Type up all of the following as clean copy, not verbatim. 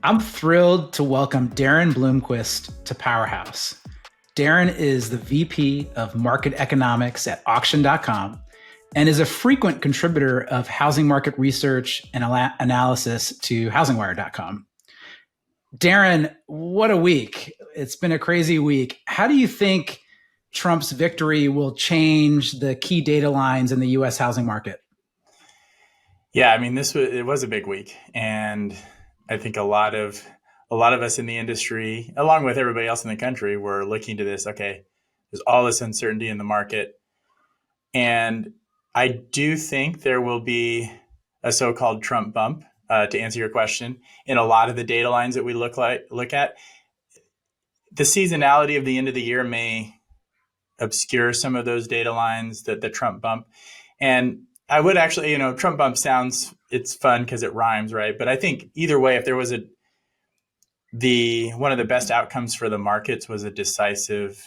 I'm thrilled to welcome Daren Blomquist to Powerhouse. Daren is the VP of Market Economics at auction.com and is a frequent contributor of housing market research and analysis to HousingWire.com. Daren, what a week. It's been a crazy week. How do you think Trump's victory will change the key data lines in the US housing market? Yeah, I mean, it was a big week, and I think a lot of us in the industry, along with everybody else in the country, were looking to this. Okay, there's all this uncertainty in the market, and I do think there will be a so-called Trump bump. To answer your question, in a lot of the data lines that we look at, the seasonality of the end of the year may obscure some of those data lines that the Trump bump. And I would actually, Trump bump it's fun because it rhymes, right? But I think either way, if there was one of the best outcomes for the markets was a decisive,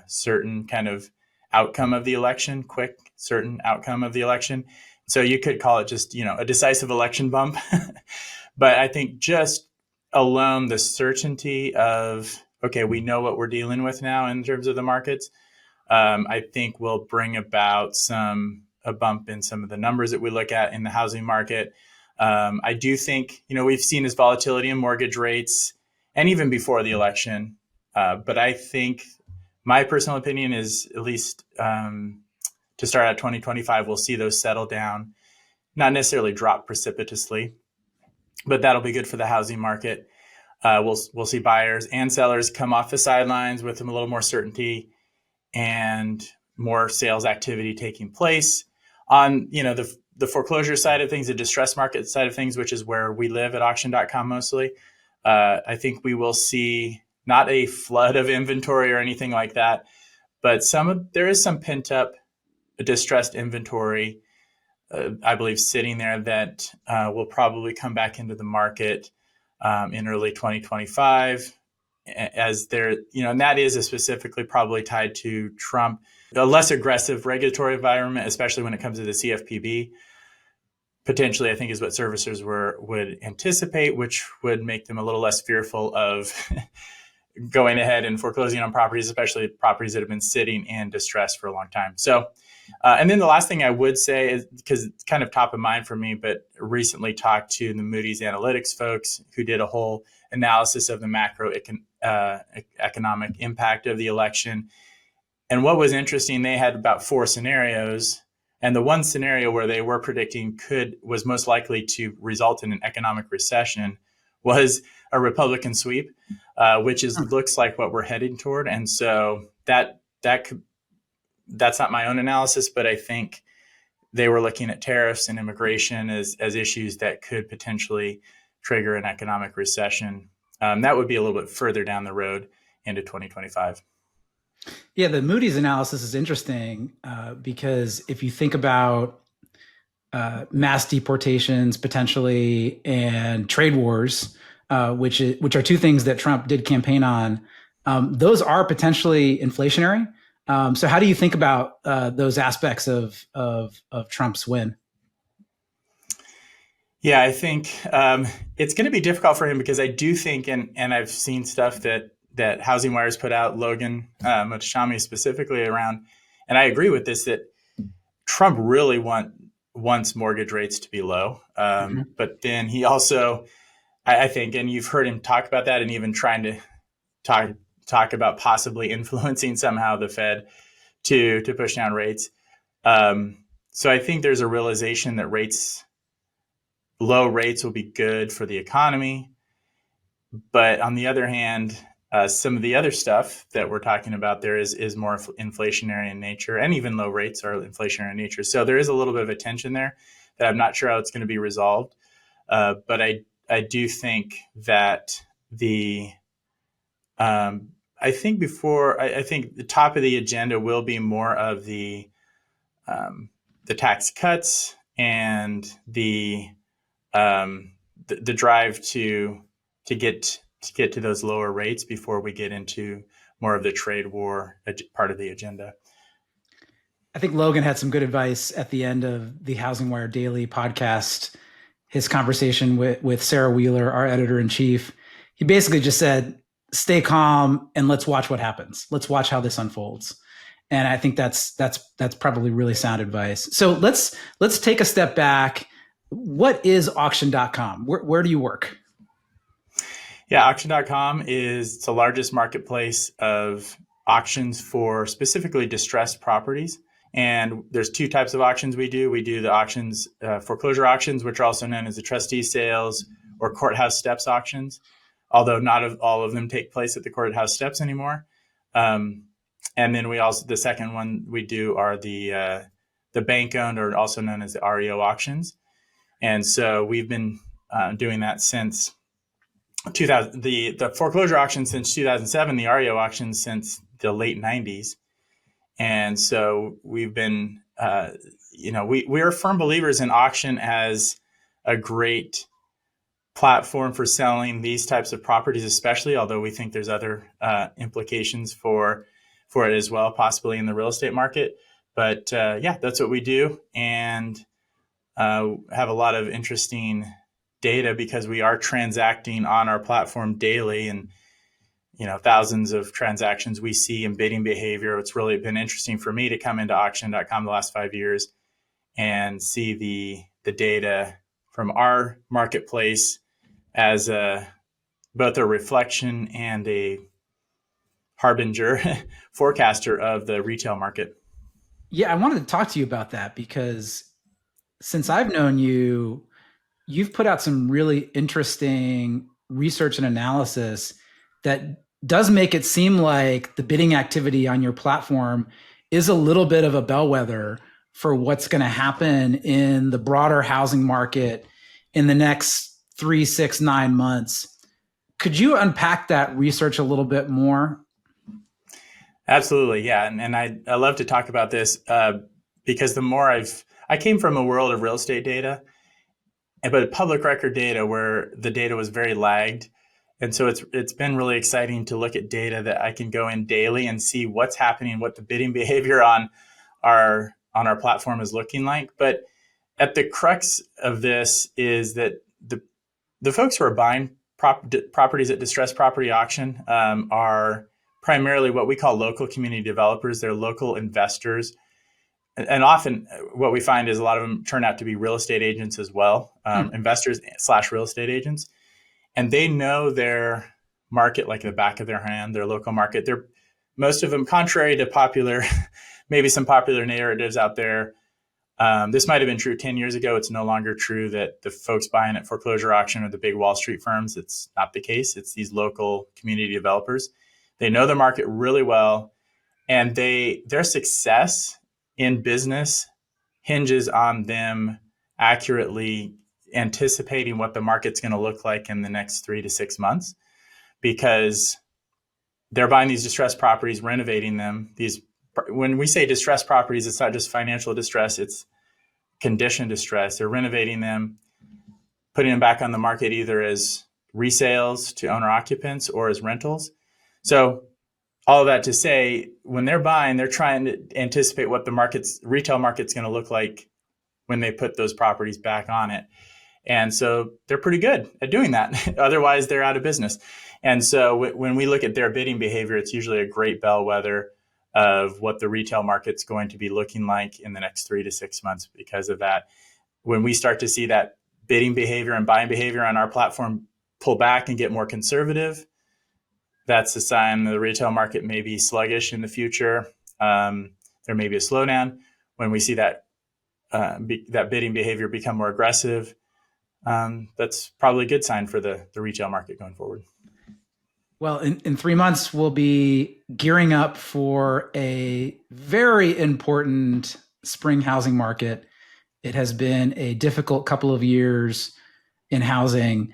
certain kind of outcome of the election, quick, certain outcome of the election. So you could call it just, a decisive election bump. But I think just alone the certainty of, okay, we know what we're dealing with now in terms of the markets, I think will bring about a bump in some of the numbers that we look at in the housing market. I do think, we've seen this volatility in mortgage rates and even before the election. But I think my personal opinion is at least to start out 2025, we'll see those settle down, not necessarily drop precipitously, but that'll be good for the housing market. We'll see buyers and sellers come off the sidelines with a little more certainty and more sales activity taking place. On the foreclosure side of things, the distress market side of things, which is where we live at auction.com mostly, I think we will see not a flood of inventory or anything like that, but there is some pent up distressed inventory, I believe, sitting there that will probably come back into the market in early 2025 as there, and that is specifically probably tied to Trump, a less aggressive regulatory environment, especially when it comes to the CFPB. Potentially, I think is what servicers would anticipate, which would make them a little less fearful of going ahead and foreclosing on properties, especially properties that have been sitting in distress for a long time. So, and then the last thing I would say is, because it's kind of top of mind for me, but recently talked to the Moody's Analytics folks who did a whole analysis of the macro economic impact of the election. And what was interesting, they had about 4 scenarios. And the one scenario where they were predicting was most likely to result in an economic recession was a Republican sweep, which looks like what we're heading toward. And so that's not my own analysis, but I think they were looking at tariffs and immigration as issues that could potentially trigger an economic recession. That would be a little bit further down the road into 2025. Yeah, the Moody's analysis is interesting because if you think about mass deportations potentially and trade wars, which are two things that Trump did campaign on, those are potentially inflationary. So how do you think about those aspects of Trump's win? Yeah, I think it's going to be difficult for him because I do think, and I've seen stuff that HousingWire has put out, Logan Mohtashami specifically around, and I agree with this, that Trump really wants mortgage rates to be low. But then he also, I think, and you've heard him talk about that and even trying to talk about possibly influencing somehow the Fed to push down rates. So I think there's a realization that low rates will be good for the economy. But on the other hand, some of the other stuff that we're talking about there is more inflationary in nature, and even low rates are inflationary in nature. So there is a little bit of a tension there that I'm not sure how it's going to be resolved. But I do think that I think the top of the agenda will be more of the tax cuts and the drive to get to those lower rates before we get into more of the trade war part of the agenda. I think Logan had some good advice at the end of the HousingWire Daily podcast. his conversation with Sarah Wheeler, our editor in chief, he basically just said, stay calm and let's watch what happens. Let's watch how this unfolds. And I think that's probably really sound advice. So let's take a step back. What is auction.com? Where do you work? Yeah, auction.com is the largest marketplace of auctions for specifically distressed properties. And there's two types of auctions we do. We do the auctions, foreclosure auctions, which are also known as the trustee sales or courthouse steps auctions, although not all of them take place at the courthouse steps anymore. And then we also, the second one we do are the bank-owned, or also known as the REO auctions. And so we've been doing that since 2000, the foreclosure auction since 2007, the REO auction since the late 90s. And so we've been, we are firm believers in auction as a great platform for selling these types of properties, especially, although we think there's other implications for it as well, possibly in the real estate market. But that's what we do, and have a lot of interesting data because we are transacting on our platform daily, and thousands of transactions we see in bidding behavior. It's really been interesting for me to come into auction.com the last 5 years and see the data from our marketplace as both a reflection and a harbinger forecaster of the retail market. Yeah, I wanted to talk to you about that because since I've known you, you've put out some really interesting research and analysis that does make it seem like the bidding activity on your platform is a little bit of a bellwether for what's going to happen in the broader housing market in the next 3, 6, 9 months. Could you unpack that research a little bit more? Absolutely, yeah. And I love to talk about this because the more I came from a world of real estate data, but public record data where the data was very lagged. And so it's been really exciting to look at data that I can go in daily and see what's happening, what the bidding behavior on our platform is looking like. But at the crux of this is that the folks who are buying properties at distressed property auction are primarily what we call local community developers. They're local investors. And often what we find is a lot of them turn out to be real estate agents as well, investors / real estate agents. And they know their market like the back of their hand, their local market. Most of them, contrary to maybe some popular narratives out there, this might have been true 10 years ago. It's no longer true that the folks buying at foreclosure auction are the big Wall Street firms. It's not the case. It's these local community developers. They know the market really well, and their success in business hinges on them accurately anticipating what the market's going to look like in the next 3 to 6 months, because they're buying these distressed properties, renovating them. When we say distressed properties, it's not just financial distress, it's condition distress. They're renovating them, putting them back on the market either as resales to owner occupants or as rentals. So all of that to say, when they're buying, they're trying to anticipate what the retail market's going to look like when they put those properties back on it. And so they're pretty good at doing that. Otherwise, they're out of business. And so when we look at their bidding behavior, it's usually a great bellwether of what the retail market's going to be looking like in the next 3 to 6 months. Because of that, when we start to see that bidding behavior and buying behavior on our platform pull back and get more conservative, that's a sign the retail market may be sluggish in the future. There may be a slowdown. When we see that bidding behavior become more aggressive, that's probably a good sign for the retail market going forward. Well, in 3 months, we'll be gearing up for a very important spring housing market. It has been a difficult couple of years in housing.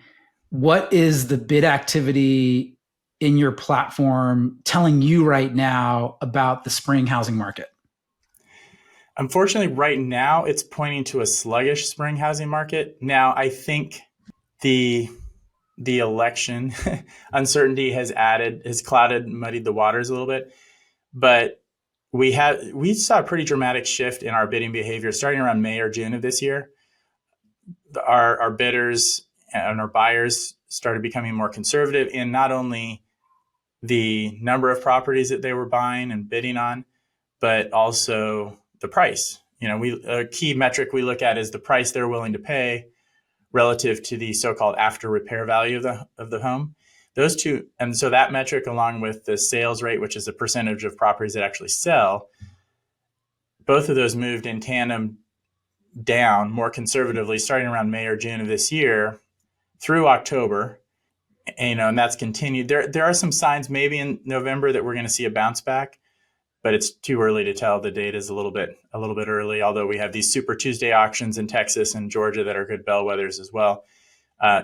What is the bid activity in your platform telling you right now about the spring housing market? Unfortunately, right now, it's pointing to a sluggish spring housing market. Now, I think the election uncertainty has clouded and muddied the waters a little bit. But we saw a pretty dramatic shift in our bidding behavior starting around May or June of this year. our bidders and our buyers started becoming more conservative in not only the number of properties that they were buying and bidding on, but also the price. A key metric we look at is the price they're willing to pay relative to the so-called after repair value of the home. Those two, and so that metric, along with the sales rate, which is the percentage of properties that actually sell, both of those moved in tandem down more conservatively starting around May or June of this year through October. And that's continued. There are some signs maybe in November that we're going to see a bounce back, but it's too early to tell. The data is a little bit early, although we have these Super Tuesday auctions in Texas and Georgia that are good bellwethers as well.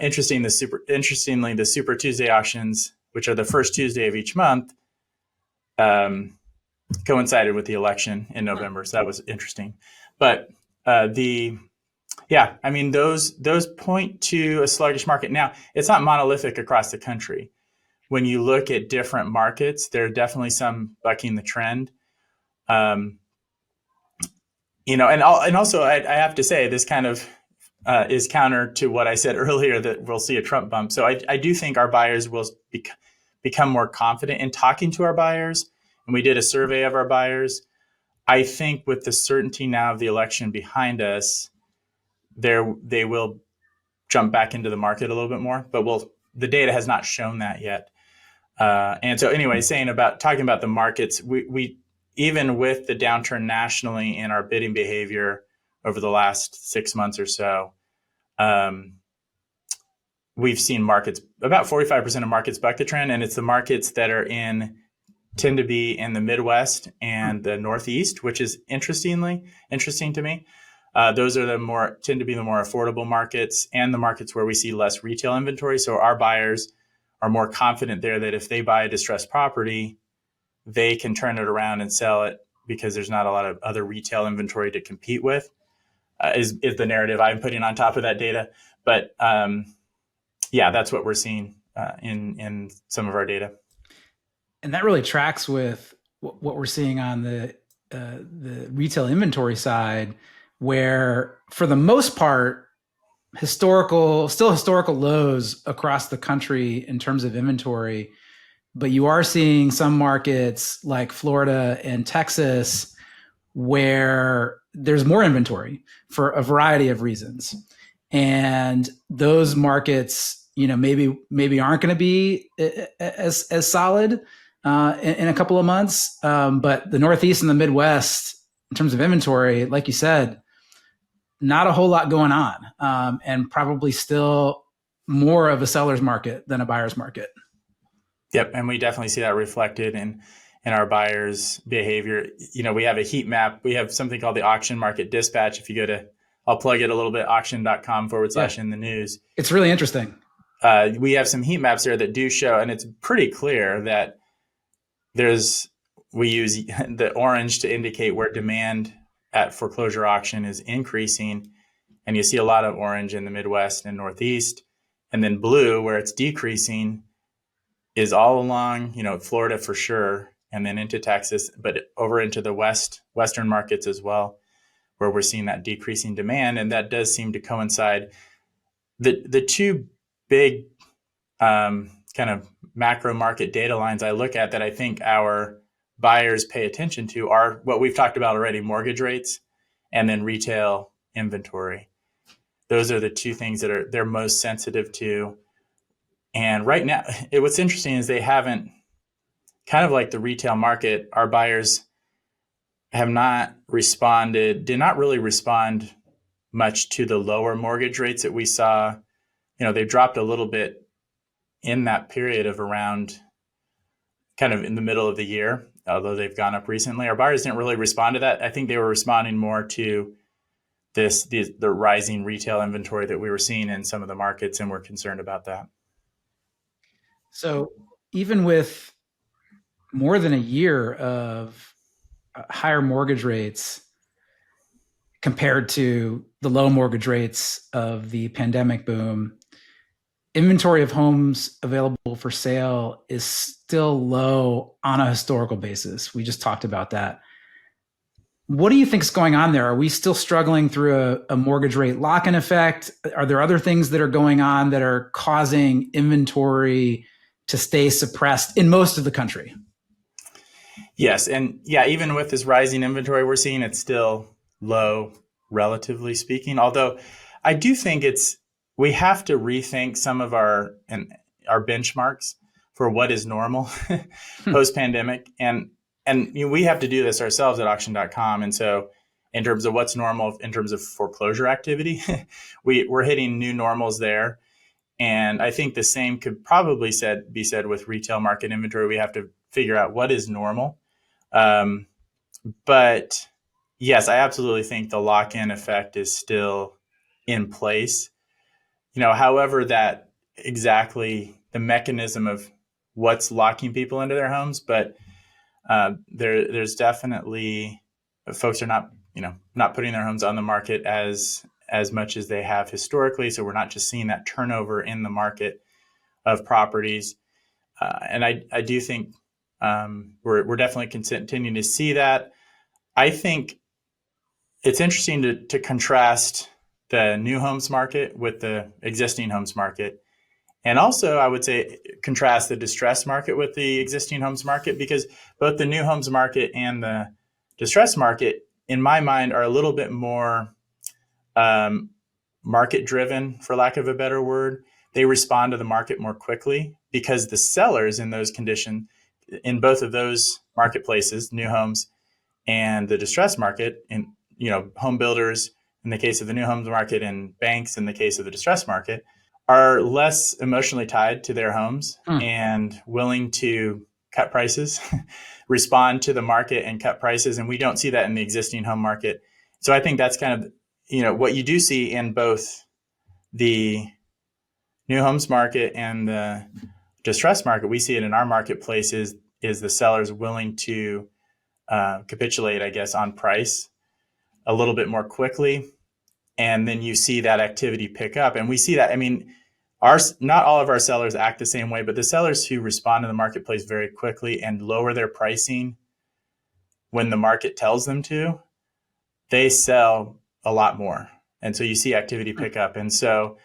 Interestingly, the Super Tuesday auctions, which are the first Tuesday of each month, coincided with the election in November. So that was interesting. But those point to a sluggish market. Now, it's not monolithic across the country. When you look at different markets, there are definitely some bucking the trend. And also I have to say this kind of is counter to what I said earlier, that we'll see a Trump bump. So I do think our buyers will become more confident in talking to our buyers. And we did a survey of our buyers. I think with the certainty now of the election behind us, they will jump back into the market a little bit more, but the data has not shown that yet. And so anyway, talking about the markets, we even with the downturn nationally in our bidding behavior over the last 6 months or so, we've seen about 45% of markets buck the trend, and it's the markets that tend to be in the Midwest and the Northeast, which is interesting to me. Those are tend to be the more affordable markets and the markets where we see less retail inventory. So our buyers are more confident there that if they buy a distressed property, they can turn it around and sell it because there's not a lot of other retail inventory to compete with, is the narrative I'm putting on top of that data. But that's what we're seeing in some of our data. And that really tracks with what we're seeing on the retail inventory side, where for the most part, historical lows across the country in terms of inventory. But you are seeing some markets like Florida and Texas where there's more inventory for a variety of reasons. And those markets, maybe aren't going to be as solid in a couple of months. But the Northeast and the Midwest, in terms of inventory, like you said, not a whole lot going on, and probably still more of a seller's market than a buyer's market. Yep, and we definitely see that reflected in our buyers' behavior. We have a heat map. We have something called the Auction Market Dispatch. If you go to, I'll plug it a little bit, auction.com/, in the news. It's really interesting. We have some heat maps there that do show, and it's pretty clear that we use the orange to indicate where demand at foreclosure auction is increasing. And you see a lot of orange in the Midwest and Northeast. And then blue, where it's decreasing, is all along, Florida for sure, and then into Texas, but over into the Western markets as well, where we're seeing that decreasing demand. And that does seem to coincide. The two big kind of macro market data lines I look at that I think our buyers pay attention to are what we've talked about already: mortgage rates and then retail inventory. Those are the two things that they're most sensitive to. And right now, what's interesting is they haven't, kind of like the retail market, our buyers did not really respond much to the lower mortgage rates that we saw. They dropped a little bit in that period of around kind of in the middle of the year, although they've gone up recently. Our buyers didn't really respond to that. I think they were responding more to the rising retail inventory that we were seeing in some of the markets, and we're concerned about that. So even with more than a year of higher mortgage rates compared to the low mortgage rates of the pandemic boom, inventory of homes available for sale is still low on a historical basis. We just talked about that. What do you think is going on there? Are we still struggling through a mortgage rate lock-in effect? Are there other things that are going on that are causing inventory to stay suppressed in most of the country? Yes. And yeah, even with this rising inventory we're seeing, it's still low, relatively speaking. Although I do think we have to rethink some of our benchmarks for what is normal post pandemic. And we have to do this ourselves at auction.com. And so in terms of what's normal in terms of foreclosure activity, we're hitting new normals there. And I think the same could probably be said with retail market inventory. We have to figure out what is normal. But yes, I absolutely think the lock-in effect is still in place. However, that exactly the mechanism of what's locking people into their homes, but there's definitely folks are not putting their homes on the market as much as they have historically. So we're not just seeing that turnover in the market of properties. And I do think we're definitely continuing to see that. I think it's interesting to contrast the new homes market with the existing homes market. And also, I would say contrast the distressed market with the existing homes market, because both the new homes market and the distressed market, in my mind, are a little bit more market driven, for lack of a better word. They respond to the market more quickly because the sellers in those conditions, in both of those marketplaces, new homes and the distressed market, and home builders in the case of the new homes market and banks in the case of the distressed market, are less emotionally tied to their homes and willing to cut prices, respond to the market and cut prices. And we don't see that in the existing home market. So I think that's kind of, what you do see in both the new homes market and the distressed market. We see it in our marketplace is the sellers willing to capitulate, I guess, on price a little bit more quickly. And then you see that activity pick up. And we see that, not all of our sellers act the same way, but the sellers who respond to the marketplace very quickly and lower their pricing when the market tells them to, they sell a lot more. And so you see activity pick up. And so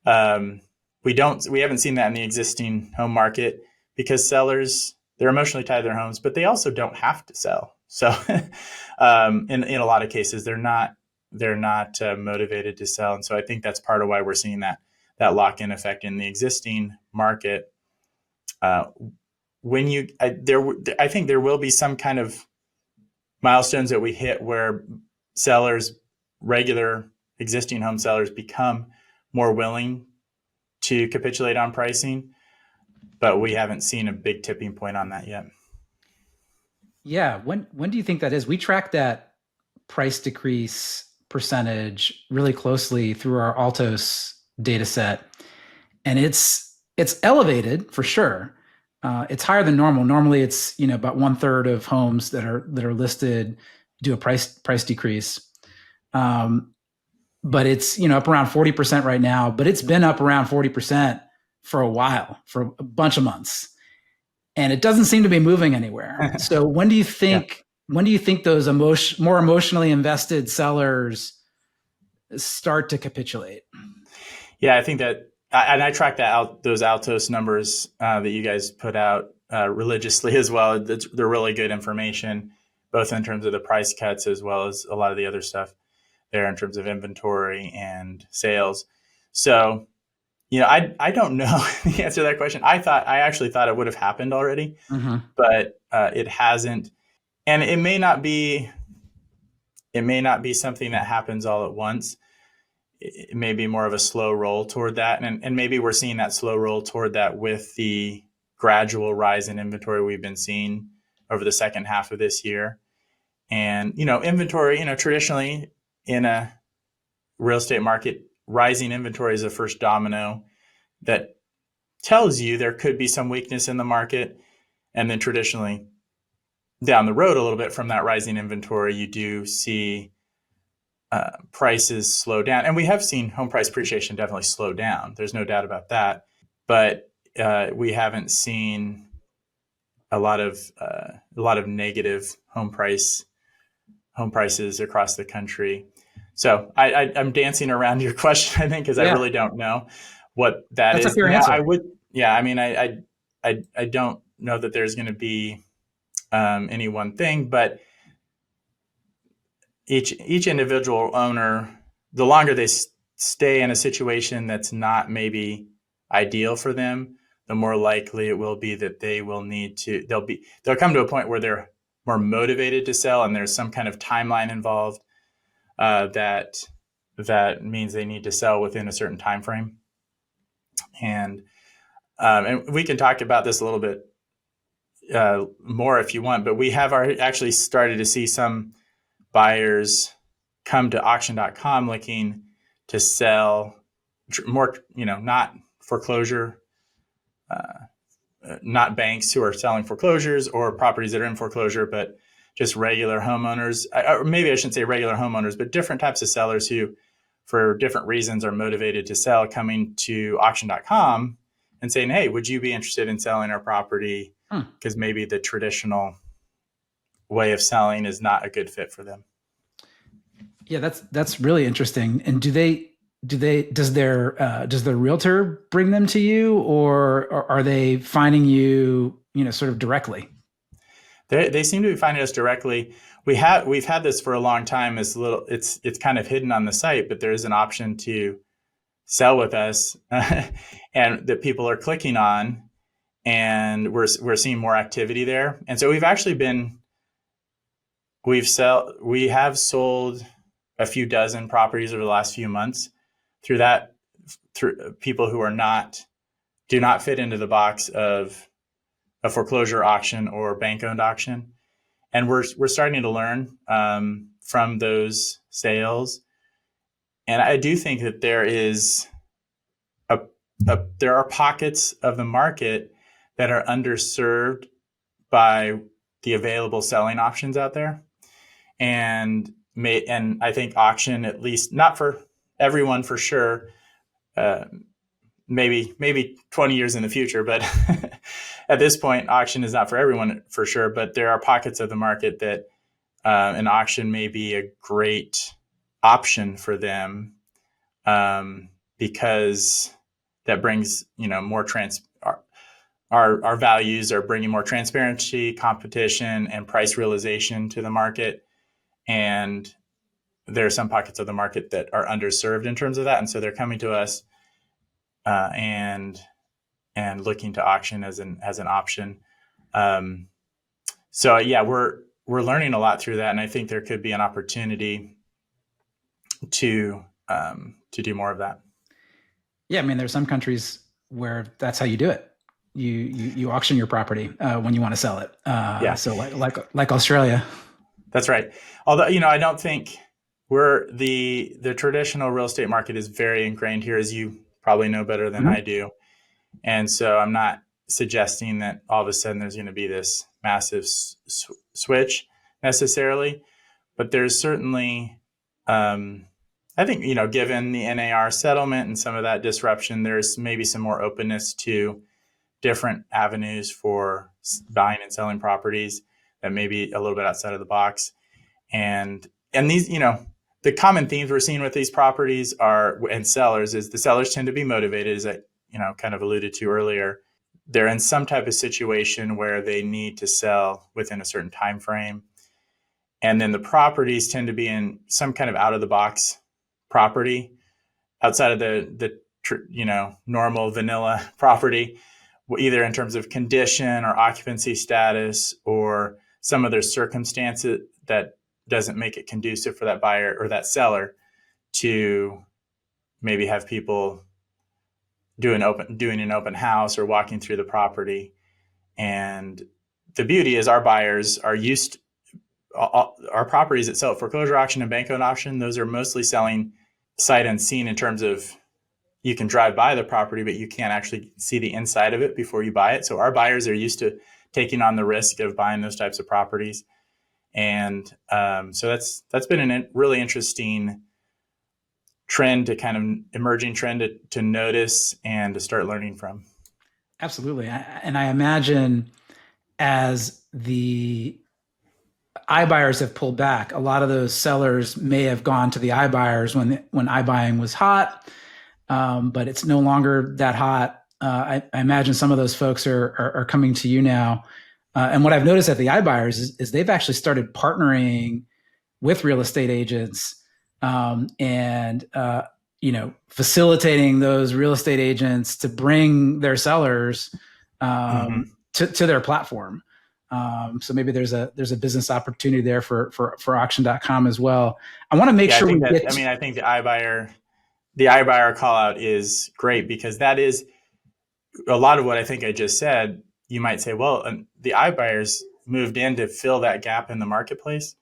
we haven't seen that in the existing home market because sellers, they're emotionally tied to their homes, but they also don't have to sell. So in a lot of cases, they're not motivated to sell. And so I think that's part of why we're seeing that lock-in effect in the existing market. I think there will be some kind of milestones that we hit where regular existing home sellers become more willing to capitulate on pricing, but we haven't seen a big tipping point on that yet. Yeah. When do you think that is? We track that price decrease percentage really closely through our Altos data set. And it's elevated for sure. It's higher than normal. Normally it's, about 1/3 of homes that are listed do a price decrease. But it's, up around 40% right now, but it's been up around 40% for a while, for a bunch of months. And it doesn't seem to be moving anywhere. So when do you think those more emotionally invested sellers start to capitulate? Yeah, I think that, and I track those Altos numbers that you guys put out religiously as well. They're really good information, both in terms of the price cuts as well as a lot of the other stuff there in terms of inventory and sales. So, I don't know the answer to that question. I actually thought it would have happened already, but it hasn't. And it may not be something that happens all at once. It may be more of a slow roll toward that. And maybe we're seeing that slow roll toward that with the gradual rise in inventory we've been seeing over the second half of this year. And, inventory, traditionally in a real estate market, rising inventory is the first domino that tells you there could be some weakness in the market. And then traditionally down the road a little bit from that rising inventory, you do see prices slow down. And we have seen home price appreciation definitely slow down. There's no doubt about that. But we haven't seen a lot of negative home price home prices across the country. So I'm dancing around your question, I think, because I Yeah, really don't know what that that's a is. fair Now, I answer. would, yeah, I mean, I don't know that there's going to be any one thing, but each individual owner, the longer they stay in a situation that's not maybe ideal for them, the more likely it will be that they will need to they'll come to a point where they're more motivated to sell, and there's some kind of timeline involved that means they need to sell within a certain time frame. And we can talk about this a little bit more if you want, but we have actually started to see some buyers come to auction.com looking to sell more, not foreclosure, not banks who are selling foreclosures or properties that are in foreclosure, but just regular homeowners, or maybe I shouldn't say regular homeowners, but different types of sellers who, for different reasons, are motivated to sell, coming to auction.com and saying, hey, would you be interested in selling our property? Because maybe the traditional way of selling is not a good fit for them. Yeah, that's really interesting. And does their realtor bring them to you, or are they finding you, sort of directly? They seem to be finding us directly. We've had this for a long time. It's kind of hidden on the site, but there is an option to sell with us, and that people are clicking on, and we're seeing more activity there. And so we have sold a few dozen properties over the last few months through people who do not fit into the box of a foreclosure auction or bank owned auction. And we're starting to learn from those sales. And I do think that there are pockets of the market that are underserved by the available selling options out there. And I think auction, at least not for everyone for sure, maybe 20 years in the future, but at this point, auction is not for everyone for sure. But there are pockets of the market that an auction may be a great option for them, because that brings more our values are bringing more transparency, competition, and price realization to the market. And there are some pockets of the market that are underserved in terms of that, and so they're coming to us and looking to auction as an option. So yeah, we're learning a lot through that, and I think there could be an opportunity to do more of that. Yeah, I mean, there's some countries where that's how you do it. You auction your property when you want to sell it. Yeah. So like Australia. That's right. Although, I don't think the traditional real estate market is very ingrained here, as you probably know better than I do. And so I'm not suggesting that all of a sudden there's going to be this massive switch necessarily, but there's certainly, I think, given the NAR settlement and some of that disruption, there's maybe some more openness to different avenues for buying and selling properties that may be a little bit outside of the box. And these, the common themes we're seeing with these properties and sellers is the sellers tend to be motivated, as I, kind of alluded to earlier. They're in some type of situation where they need to sell within a certain time frame. And then the properties tend to be in some kind of out of the box property outside of the normal vanilla property, either in terms of condition or occupancy status or some other circumstances that doesn't make it conducive for that buyer or that seller to maybe have people doing an open house or walking through the property. And the beauty is our buyers are used to our properties that sell at foreclosure auction and bank owned auction. Those are mostly selling sight unseen in terms of you can drive by the property, but you can't actually see the inside of it before you buy it. So our buyers are used to taking on the risk of buying those types of properties. And so that's been a really interesting trend emerging trend to notice and to start learning from. Absolutely. And I imagine as the iBuyers have pulled back. A lot of those sellers may have gone to the iBuyers when iBuying was hot, but it's no longer that hot. I imagine some of those folks are coming to you now. And what I've noticed at the iBuyers is they've actually started partnering with real estate agents, and facilitating those real estate agents to bring their sellers to their platform. So maybe there's a business opportunity there for auction.com as well. I want to make sure I think the iBuyer call out is great, because that is a lot of what I think I just said. You might say, well, the iBuyers moved in to fill that gap in the marketplace,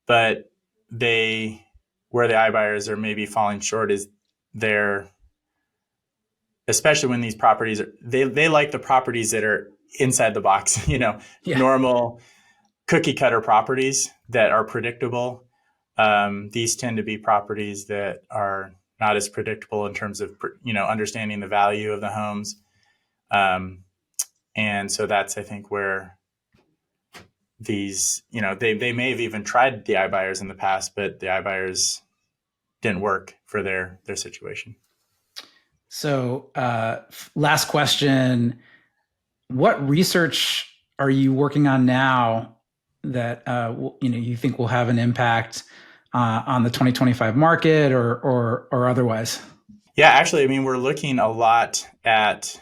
but where the iBuyers are maybe falling short is especially when these properties they like the properties that are inside the box, normal cookie cutter properties that are predictable. These tend to be properties that are not as predictable in terms of, understanding the value of the homes. And so that's, I think, where these, they may have even tried the iBuyers in the past, but the iBuyers didn't work for their situation. So last question, what research are you working on now that you think will have an impact on the 2025 market or otherwise? Yeah, actually, we're looking a lot at,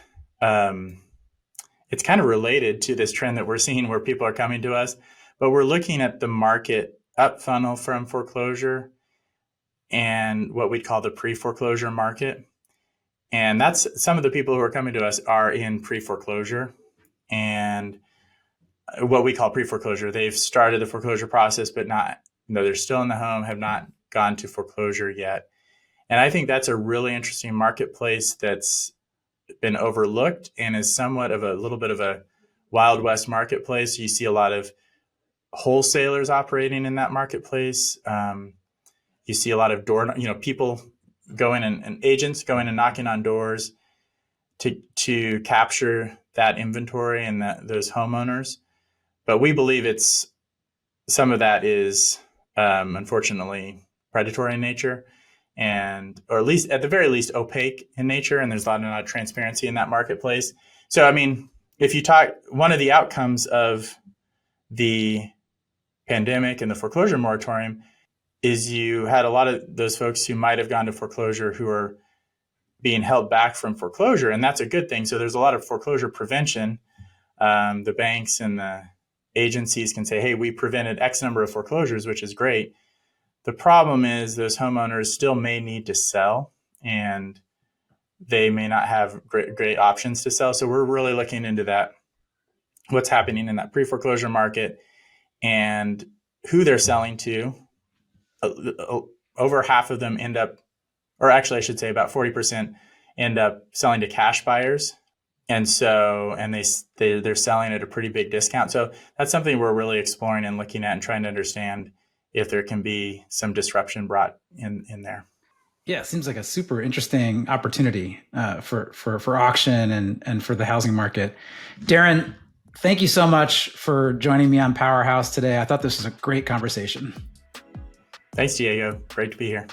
it's kind of related to this trend that we're seeing where people are coming to us, but we're looking at the market up funnel from foreclosure and what we'd call the pre-foreclosure market. And that's some of the people who are coming to us are in pre-foreclosure and what we call pre-foreclosure. They've started the foreclosure process, but they're still in the home, have not gone to foreclosure yet. And I think that's a really interesting marketplace that's been overlooked and is somewhat of a little bit of a Wild West marketplace. You see a lot of wholesalers operating in that marketplace. You see a lot of people go in and agents go in and knocking on doors to capture that inventory and those homeowners. But we believe some of that is unfortunately predatory in nature, or at the very least opaque in nature. And there's not a lot of transparency in that marketplace. So, if you talk, one of the outcomes of the pandemic and the foreclosure moratorium is you had a lot of those folks who might have gone to foreclosure who are being held back from foreclosure. And that's a good thing. So there's a lot of foreclosure prevention. The banks and the agencies can say, hey, we prevented X number of foreclosures, which is great. The problem is those homeowners still may need to sell, and they may not have great options to sell. So we're really looking into that, what's happening in that pre-foreclosure market and who they're selling to. Over half of them end up, or actually I should say about 40% end up selling to cash buyers. And they're selling at a pretty big discount. So that's something we're really exploring and looking at and trying to understand if there can be some disruption brought in there. Yeah, it seems like a super interesting opportunity for auction and for the housing market. Daren, thank you so much for joining me on Powerhouse today. I thought this was a great conversation. Thanks, Diego. Great to be here.